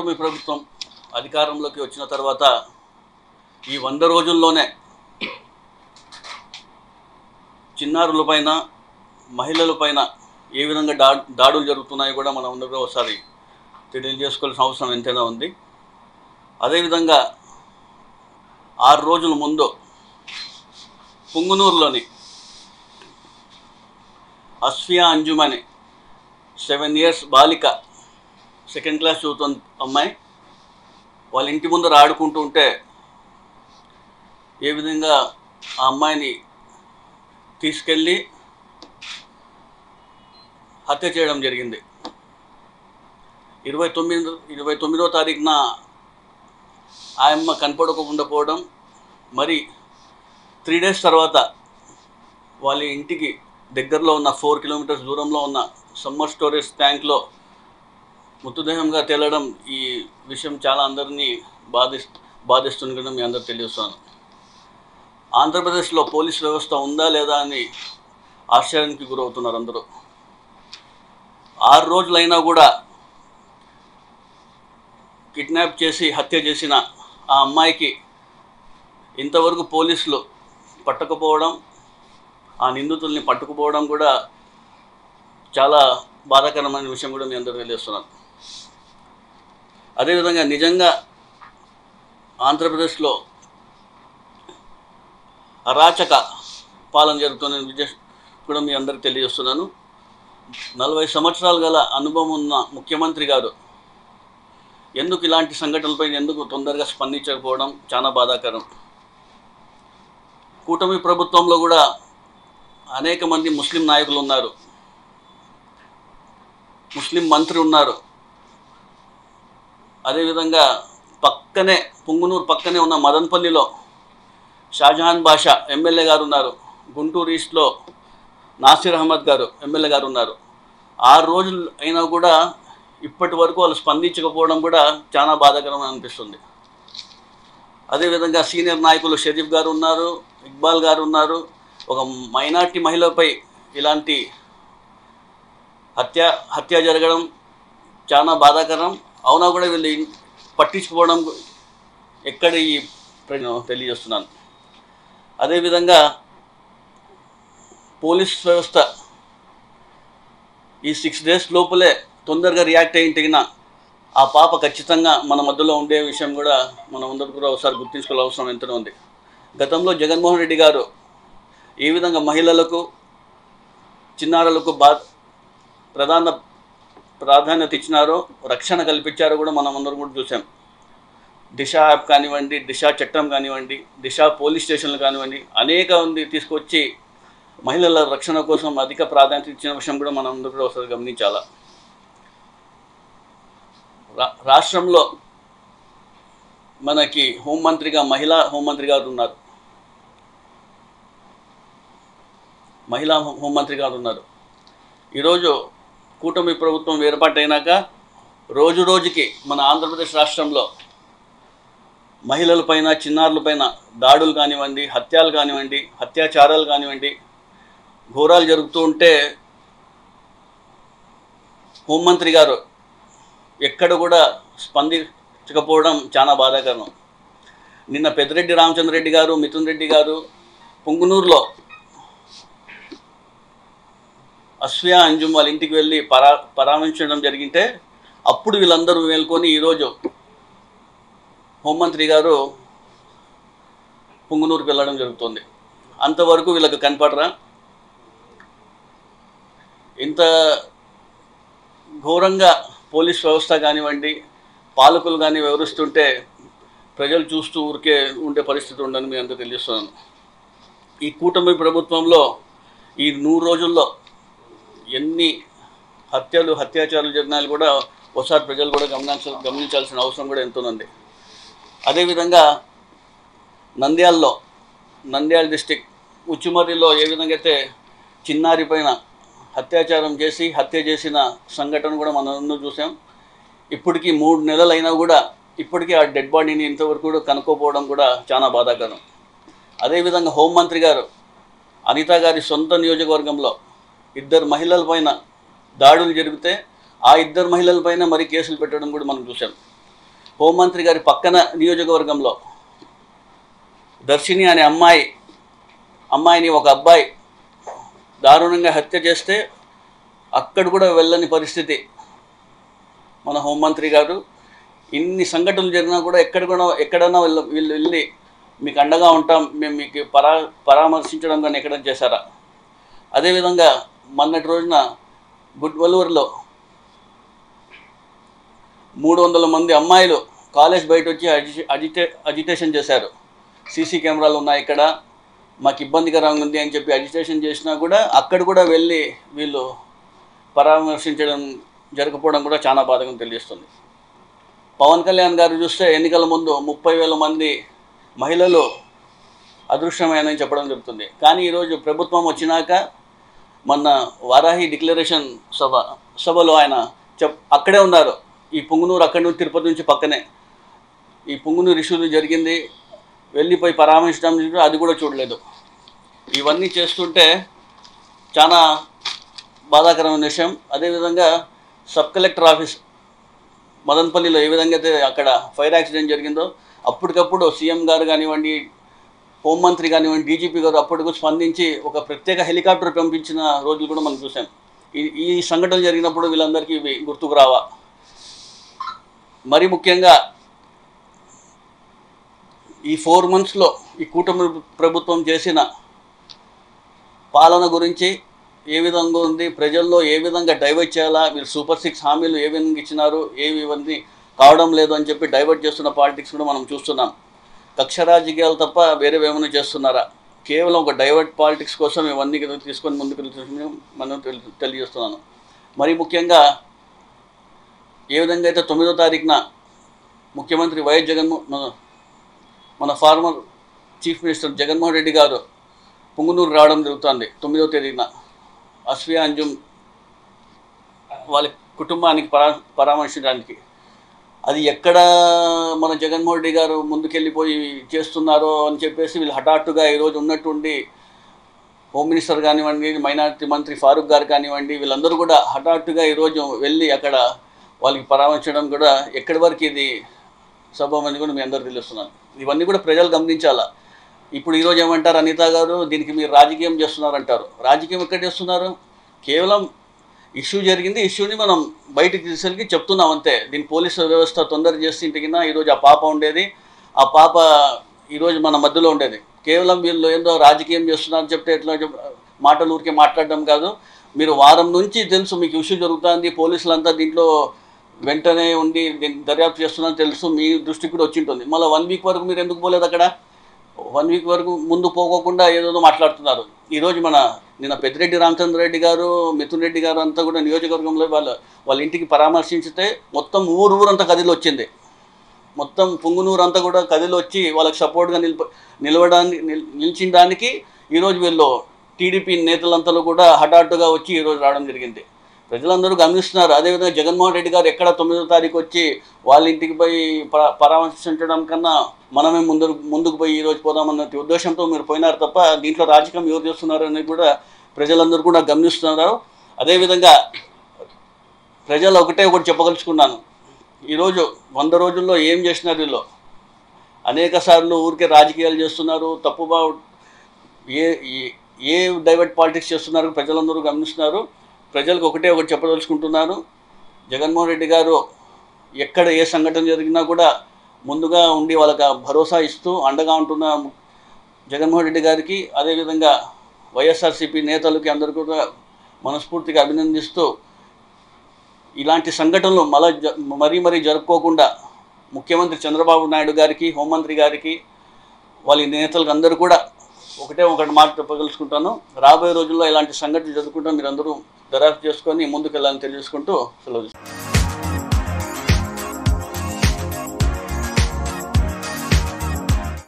కూటమి ప్రభుత్వం అధికారంలోకి వచ్చిన తర్వాత ఈ 100 రోజుల్లోనే చిన్నారులపైన మహిళలపైన ఏ విధంగా దాడులు జరుగుతున్నాయో కూడా మనం అందరూ ఒకసారి తెలియజేసుకోవాల్సిన అవసరం ఎంతైనా ఉంది. అదేవిధంగా 6 రోజుల ముందు పుంగునూరులోని అస్ఫియా అంజుమ్ అని 7 years బాలిక, 2nd class చదువుతున్న అమ్మాయి వాళ్ళ ఇంటి ముందర ఆడుకుంటూ ఉంటే ఏ విధంగా ఆ అమ్మాయిని తీసుకెళ్ళి హత్య చేయడం జరిగింది. 29వ తారీఖున ఆ అమ్మ కనపడకుండా పోవడం, మరి 3 days తర్వాత వాళ్ళ ఇంటికి దగ్గరలో ఉన్న 4 kilometers దూరంలో ఉన్న సమ్మర్ స్టోరేజ్ ట్యాంక్లో మృతదేహంగా తేలడం, ఈ విషయం చాలా అందరినీ బాధిస్తుంది కదా మీ అందరూ తెలియజేస్తాను. ఆంధ్రప్రదేశ్లో పోలీస్ వ్యవస్థ ఉందా లేదా అని ఆశ్చర్యానికి గురవుతున్నారు అందరూ. 6 రోజులైనా కూడా కిడ్నాప్ చేసి హత్య చేసిన ఆ అమ్మాయికి ఇంతవరకు పోలీసులు పట్టకపోవడం, ఆ నిందితుల్ని పట్టుకుపోవడం కూడా చాలా బాధాకరమైన విషయం కూడా మీ అందరూ తెలియజేస్తున్నాను. అదేవిధంగా నిజంగా ఆంధ్రప్రదేశ్లో అరాచక పాలన జరుగుతున్న విషయం కూడా మీ అందరికీ తెలియజేస్తున్నాను. 40 సంవత్సరాలు గల అనుభవం ఉన్న ముఖ్యమంత్రి గారు ఎందుకు ఇలాంటి సంఘటనలపై ఎందుకు తొందరగా స్పందించకపోవడం చాలా బాధాకరం. కూటమి ప్రభుత్వంలో కూడా అనేక మంది ముస్లిం నాయకులు ఉన్నారు, ముస్లిం మంత్రి ఉన్నారు. అదేవిధంగా పక్కనే పుంగునూరు పక్కనే ఉన్న మదన్పల్లిలో షాజహాన్ బాషా ఎమ్మెల్యే గారు ఉన్నారు. గుంటూరు ఈస్ట్లో నాసిర్ అహ్మద్ గారు ఎమ్మెల్యే గారు ఉన్నారు. 6 రోజులు అయినా కూడా ఇప్పటి వరకు వాళ్ళు స్పందించకపోవడం కూడా చాలా బాధాకరం అనిపిస్తుంది. అదేవిధంగా సీనియర్ నాయకులు షరీఫ్ గారు ఉన్నారు, ఇక్బాల్ గారు ఉన్నారు. ఒక మైనార్టీ మహిళపై ఇలాంటి హత్య జరగడం చాలా బాధాకరం. అవునా కూడా వీళ్ళు పట్టించుకోవడం ఎక్కడ ఈ తెలియజేస్తున్నాను. అదేవిధంగా పోలీస్ వ్యవస్థ ఈ 6 days లోపలే తొందరగా రియాక్ట్ అయ్యింటిగిన ఆ పాప ఖచ్చితంగా మన మధ్యలో ఉండే విషయం కూడా మనం అందరూ కూడా ఒకసారి గుర్తించుకోవాల్సిన అవసరం ఎంతనో ఉంది. గతంలో జగన్మోహన్ రెడ్డి గారు ఏ విధంగా మహిళలకు, చిన్నారులకు ప్రాధాన్యత ఇచ్చినారో, రక్షణ కల్పించారో కూడా మనం అందరం కూడా చూసాం. దిశ యాప్ కానివ్వండి, దిశ చట్టం కానివ్వండి, దిశ పోలీస్ స్టేషన్లు కానివ్వండి, అనేక మంది తీసుకొచ్చి మహిళల రక్షణ కోసం అధిక ప్రాధాన్యత ఇచ్చిన విషయం కూడా మనం అందరూ కూడా ఒకసారి గమనించాలా. రాష్ట్రంలో మనకి మహిళా హోంమంత్రి గారు ఉన్నారు. ఈరోజు కూటమి ప్రభుత్వం ఏర్పాటైనాక రోజు రోజుకి మన ఆంధ్రప్రదేశ్ రాష్ట్రంలో మహిళలపైన, చిన్నారులపైన దాడులు కానివ్వండి, హత్యలు కానివ్వండి, అత్యాచారాలు కానివ్వండి, ఘోరాలు జరుగుతూ ఉంటే హోంమంత్రి గారు ఎక్కడ కూడా స్పందించకపోవడం చాలా బాధాకరం. నిన్న పెద్దిరెడ్డి రామచంద్రరెడ్డి గారు, మిథున్ రెడ్డి గారు పుంగునూరులో అస్ఫియా అంజుమ్ వాళ్ళ ఇంటికి వెళ్ళి పరామర్శించడం జరిగితే అప్పుడు వీళ్ళందరూ మేల్కొని ఈరోజు హోంమంత్రి గారు పుంగునూరుకు వెళ్ళడం జరుగుతుంది. అంతవరకు వీళ్ళకి కనపడరా? ఇంత ఘోరంగా పోలీస్ వ్యవస్థ కానివ్వండి, పాలకులు కానీ వివరిస్తుంటే ప్రజలు చూస్తూ ఊరికే ఉండే పరిస్థితి ఉండని మీ అందరూ తెలియజేస్తున్నాను. ఈ కూటమి ప్రభుత్వంలో ఈ 100 రోజుల్లో ఎన్ని అత్యాచారాలు జరిగినాలు కూడా ఒకసారి ప్రజలు కూడా గమనించాల్సిన అవసరం కూడా ఎంతోనండి. అదేవిధంగా నంద్యాల డిస్టిక్ ఉచ్చుమర్రిలో ఏ విధంగా అయితే చిన్నారి పైన అత్యాచారం చేసి హత్య చేసిన సంఘటన కూడా మనం చూసాం. ఇప్పటికీ 3 నెలలు అయినా కూడా ఇప్పటికీ ఆ డెడ్ బాడీని ఇంతవరకు కూడా కనుక్కోపోవడం కూడా చాలా బాధాకరం. అదేవిధంగా హోంమంత్రి గారు అనిత గారి సొంత నియోజకవర్గంలో 2 మహిళలపైన దాడులు జరిగితే ఆ 2 మహిళలపైన మరి కేసులు పెట్టడం కూడా మనం చూసాం. హోంమంత్రి గారి పక్కన నియోజకవర్గంలో దర్శిని అనే అమ్మాయిని ఒక అబ్బాయి దారుణంగా హత్య చేస్తే అక్కడ కూడా వెళ్ళని పరిస్థితి మన హోంమంత్రి గారు. ఇన్ని సంఘటనలు జరిగినా కూడా ఎక్కడైనా వీళ్ళు వెళ్ళి మీకు అండగా ఉంటాం, మేము మీకు పరామర్శించడం కానీ ఎక్కడైనా చేశారా? అదేవిధంగా మొన్నటి రోజున గుడ్వలూరులో 300 మంది అమ్మాయిలు కాలేజ్ బయట వచ్చి అజిటేషన్ చేశారు. సీసీ కెమెరాలు ఉన్నాయి ఇక్కడ, మాకు ఇబ్బందికరంగా ఉంది అని చెప్పి అజిటేషన్ చేసినా కూడా అక్కడ కూడా వెళ్ళి వీళ్ళు పరామర్శించడం జరగకపోవడం కూడా చాలా బాధగా తెలియజేస్తుంది. పవన్ కళ్యాణ్ గారు చూస్తే ఎన్నికల ముందు 30,000 మంది మహిళలు అదృశ్యమైనని చెప్పడం జరుగుతుంది. కానీ ఈరోజు ప్రభుత్వం వచ్చినాక మొన్న వారాహి డిక్లరేషన్ సభలో ఆయన అక్కడే ఉన్నారు. ఈ పుంగనూరు అక్కడి నుంచి తిరుపతి నుంచి పక్కనే ఈ పుంగనూరు ఇష్యూలు జరిగింది, వెళ్ళిపోయి పరామర్శించడం అది కూడా చూడలేదు. ఇవన్నీ చేస్తుంటే చాలా బాధాకరమైన విషయం. అదేవిధంగా సబ్ కలెక్టర్ ఆఫీస్ మదనపల్లిలో ఏ విధంగా అయితే అక్కడ ఫైర్ యాక్సిడెంట్ జరిగిందో అప్పటికప్పుడు సీఎం గారు కానివ్వండి, హోంమంత్రి కానివ్వండి, డీజీపీ గారు అప్పటికు స్పందించి ఒక ప్రత్యేక హెలికాప్టర్ పంపించిన రోజులు కూడా మనం చూసాం. ఈ సంఘటనలు జరిగినప్పుడు వీళ్ళందరికీ ఇవి గుర్తుకు రావా? మరి ముఖ్యంగా ఈ 4 monthsలో ఈ కూటమి ప్రభుత్వం చేసిన పాలన గురించి ఏ విధంగా ఉంది, ప్రజల్లో ఏ విధంగా డైవర్ట్ చేయాలా, వీళ్ళు సూపర్ 6 హామీలు ఏ విధంగా ఇచ్చినారు, ఇవన్నీ కావడం లేదు అని చెప్పి డైవర్ట్ చేస్తున్న పాలిటిక్స్ కూడా మనం చూస్తున్నాం. కక్ష రాజకీయాలు తప్ప వేరే ఏమైనా చేస్తున్నారా? కేవలం ఒక డైవర్ట్ పాలిటిక్స్ కోసం ఇవన్నీ తీసుకొని ముందుకు మనం తెలియజేస్తున్నాను. మరి ముఖ్యంగా ఏ విధంగా అయితే 9వ తారీఖున ముఖ్యమంత్రి మన former chief minister Jaganmohan Reddy గారు పుంగనూరు రావడం జరుగుతుంది. 9వ తేదీన అస్ఫియా అంజుమ్ వాళ్ళ కుటుంబానికి పరామర్శించడానికి. అది ఎక్కడ మన జగన్మోహన్ రెడ్డి గారు ముందుకెళ్ళిపోయి చేస్తున్నారో అని చెప్పేసి వీళ్ళు హఠాత్తుగా ఈరోజు ఉన్నట్టుండి హోమ్ మినిస్టర్ కానివ్వండి, మైనారిటీ మంత్రి ఫారూక్ గారు కానివ్వండి, వీళ్ళందరూ కూడా హఠాత్తుగా ఈరోజు వెళ్ళి అక్కడ వాళ్ళకి పరామర్శించడం కూడా ఎక్కడి వరకు ఇది సబబని కూడా మీ అందరూ తెలుస్తున్నాను. ఇవన్నీ కూడా ప్రజలు గమనించాలా. ఇప్పుడు ఈరోజు ఏమంటారు అనిత గారు, దీనికి మీరు రాజకీయం చేస్తున్నారంటారు. రాజకీయం ఎక్కడ చేస్తున్నారు? కేవలం ఇష్యూ జరిగింది, ఇష్యూని మనం బయటికి తీసుకెళ్ళి చెప్తున్నాం అంతే. దీని పోలీసు వ్యవస్థ తొందర చేసి ఇంటికినా ఈరోజు ఆ పాప ఉండేది, ఆ పాప ఈరోజు మన మధ్యలో ఉండేది. కేవలం వీళ్ళు ఏందో రాజకీయం చేస్తున్నారని చెప్తే ఎట్లా మాటలు ఊరికే మాట్లాడడం కాదు. మీరు వారం నుంచి తెలుసు మీకు ఇష్యూ జరుగుతుంది, పోలీసులంతా దీంట్లో వెంటనే ఉండి దర్యాప్తు చేస్తున్నారని తెలుసు, మీ దృష్టికి కూడా వచ్చి ఉంటుంది. మళ్ళీ 1 week వరకు మీరు ఎందుకు పోలేదు? అక్కడ 1 week వరకు ముందు పోకోకుండా ఏదో మాట్లాడుతున్నారు. ఈరోజు నిన్న పెద్దిరెడ్డి రామచంద్రరెడ్డి గారు, మిథున్ రెడ్డి గారు అంతా కూడా నియోజకవర్గంలో వాళ్ళ ఇంటికి పరామర్శించితే మొత్తం ఊరంతా కదిలి వచ్చింది. మొత్తం పుంగనూరు అంతా కూడా కదిలి వచ్చి వాళ్ళకి సపోర్ట్గా నిలిచిన దానికి ఈరోజు వీళ్ళు టీడీపీ నేతలంతా కూడా హఠాత్తుగా వచ్చి ఈరోజు రావడం జరిగింది. ప్రజలందరూ గమనిస్తున్నారు. అదేవిధంగా జగన్మోహన్ రెడ్డి గారు ఎక్కడ 9వ తారీఖు వచ్చి వాళ్ళ ఇంటికి పోయి పరామర్శించడం కన్నా మనమే ముందుకు పోయి ఈరోజు పోదామన్న ఉద్దేశంతో మీరు పోయినారు తప్ప దీంట్లో రాజకీయం ఎవరు చేస్తున్నారు అనేది కూడా ప్రజలందరూ కూడా గమనిస్తున్నారు. అదేవిధంగా ప్రజలు ఒకటి చెప్పదలుచుకున్నాను. ఈరోజు 100 రోజుల్లో ఏం చేసినారు వీళ్ళు? అనేక సార్లు ఊరికే రాజకీయాలు చేస్తున్నారు, తప్పుగా ఏ డైవర్ట్ పాలిటిక్స్ చేస్తున్నారు ప్రజలందరూ గమనిస్తున్నారు. ప్రజలకు ఒకటి చెప్పదలుచుకుంటున్నాను. జగన్మోహన్ రెడ్డి గారు ఎక్కడ ఏ సంఘటన జరిగినా కూడా ముందుగా ఉండి వాళ్ళకి భరోసా ఇస్తూ అండగా ఉంటున్న జగన్మోహన్ రెడ్డి గారికి, అదేవిధంగా వైఎస్ఆర్సీపీ నేతలకి అందరూ కూడా మనస్ఫూర్తిగా అభినందిస్తూ ఇలాంటి సంఘటనలు మరీ జరుపుకోకుండా ముఖ్యమంత్రి చంద్రబాబు నాయుడు గారికి, హోంమంత్రి గారికి, వాళ్ళ నేతలకు అందరూ కూడా ఒకటి మాట చెప్పగలుచుకుంటాను. రాబోయే రోజుల్లో ఇలాంటి సంఘటనలు జరుగుకుంటూ మీరందరూ దర్యాప్తు చేసుకొని ముందుకు వెళ్ళాలని తెలియజేసుకుంటూ సెలవు.